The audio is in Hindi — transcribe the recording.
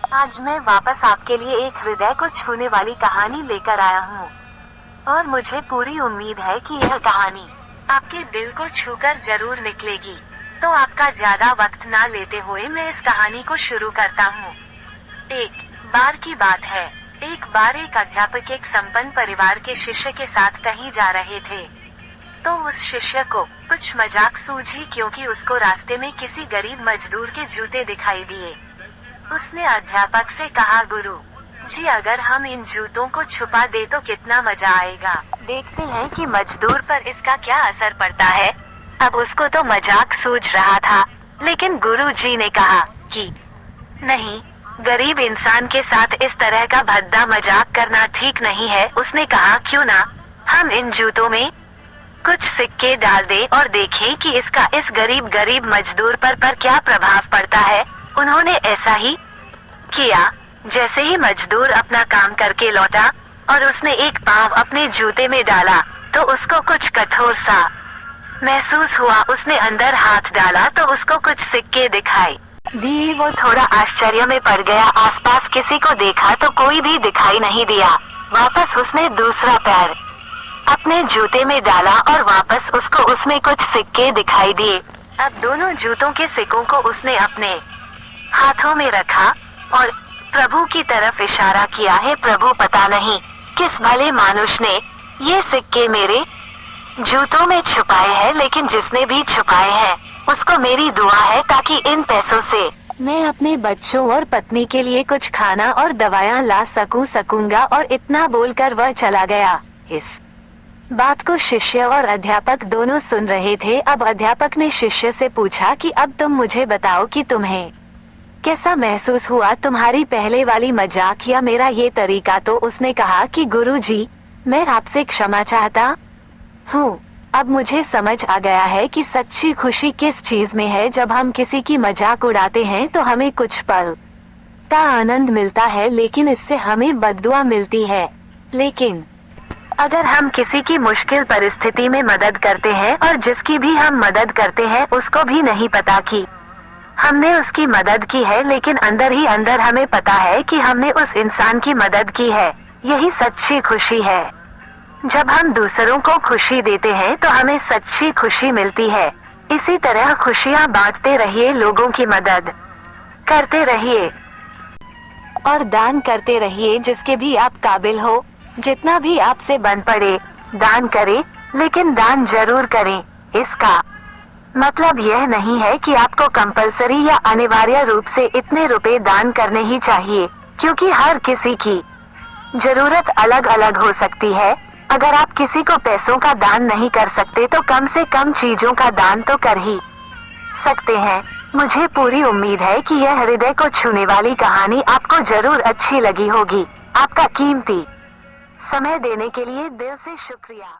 आज मैं वापस आपके लिए एक हृदय को छूने वाली कहानी लेकर आया हूँ और मुझे पूरी उम्मीद है कि यह कहानी आपके दिल को छूकर जरूर निकलेगी। तो आपका ज्यादा वक्त ना लेते हुए मैं इस कहानी को शुरू करता हूँ। एक बार की बात है, एक बार एक अध्यापक एक संपन्न परिवार के शिष्य के साथ कहीं जा रहे थे। तो उस शिष्य को कुछ मजाक सूझी क्योंकि उसको रास्ते में किसी गरीब मजदूर के जूते दिखाई दिए। उसने अध्यापक से कहा, गुरु जी अगर हम इन जूतों को छुपा दे तो कितना मजा आएगा। देखते हैं कि मजदूर पर इसका क्या असर पड़ता है। अब उसको तो मजाक सूझ रहा था, लेकिन गुरु जी ने कहा कि नहीं, गरीब इंसान के साथ इस तरह का भद्दा मजाक करना ठीक नहीं है। उसने कहा, क्यों ना हम इन जूतों में कुछ सिक्के डाल दे और देखें कि इसका इस गरीब मजदूर पर क्या प्रभाव पड़ता है। उन्होंने ऐसा ही किया। जैसे ही मजदूर अपना काम करके लौटा और उसने एक पाँव अपने जूते में डाला तो उसको कुछ कठोर सा महसूस हुआ। उसने अंदर हाथ डाला तो उसको कुछ सिक्के दिखाई दिए। वो थोड़ा आश्चर्य में पड़ गया। आसपास किसी को देखा तो कोई भी दिखाई नहीं दिया। वापस उसने दूसरा पैर अपने जूते में डाला और वापस उसको उसमें कुछ सिक्के दिखाई दिए। अब दोनों जूतों के सिक्कों को उसने अपने हाथों में रखा और प्रभु की तरफ इशारा किया है। प्रभु पता नहीं किस भले मानुष ने ये सिक्के मेरे जूतों में छुपाए हैं, लेकिन जिसने भी छुपाए हैं उसको मेरी दुआ है ताकि इन पैसों से मैं अपने बच्चों और पत्नी के लिए कुछ खाना और दवाइयाँ ला सकूंगा। और इतना बोलकर वह चला गया। इस बात को शिष्य और अध्यापक दोनों सुन रहे थे। अब अध्यापक ने शिष्य से पूछा कि अब तुम मुझे बताओ कि तुम्हें कैसा महसूस हुआ, तुम्हारी पहले वाली मजाक या मेरा ये तरीका। तो उसने कहा कि गुरुजी, मैं आपसे क्षमा चाहता हूँ। अब मुझे समझ आ गया है कि सच्ची खुशी किस चीज में है। जब हम किसी की मजाक उड़ाते हैं तो हमें कुछ पल का आनंद मिलता है, लेकिन इससे हमें बद्दुआ मिलती है। लेकिन अगर हम किसी की मुश्किल परिस्थिति में मदद करते हैं और जिसकी भी हम मदद करते हैं उसको भी नहीं पता कि हमने उसकी मदद की है, लेकिन अंदर ही अंदर हमें पता है कि हमने उस इंसान की मदद की है, यही सच्ची खुशी है। जब हम दूसरों को खुशी देते हैं तो हमें सच्ची खुशी मिलती है। इसी तरह खुशियाँ बांटते रहिए, लोगों की मदद करते रहिए और दान करते रहिए जिसके भी आप काबिल हो। जितना भी आपसे बन पड़े दान करें, लेकिन दान जरूर करें। इसका मतलब यह नहीं है कि आपको कंपलसरी या अनिवार्य रूप से इतने रुपए दान करने ही चाहिए, क्योंकि हर किसी की जरूरत अलग अलग हो सकती है। अगर आप किसी को पैसों का दान नहीं कर सकते तो कम से कम चीजों का दान तो कर ही सकते हैं। मुझे पूरी उम्मीद है कि यह हृदय को छूने वाली कहानी आपको जरूर अच्छी लगी होगी। आपका कीमती समय देने के लिए दिल से शुक्रिया।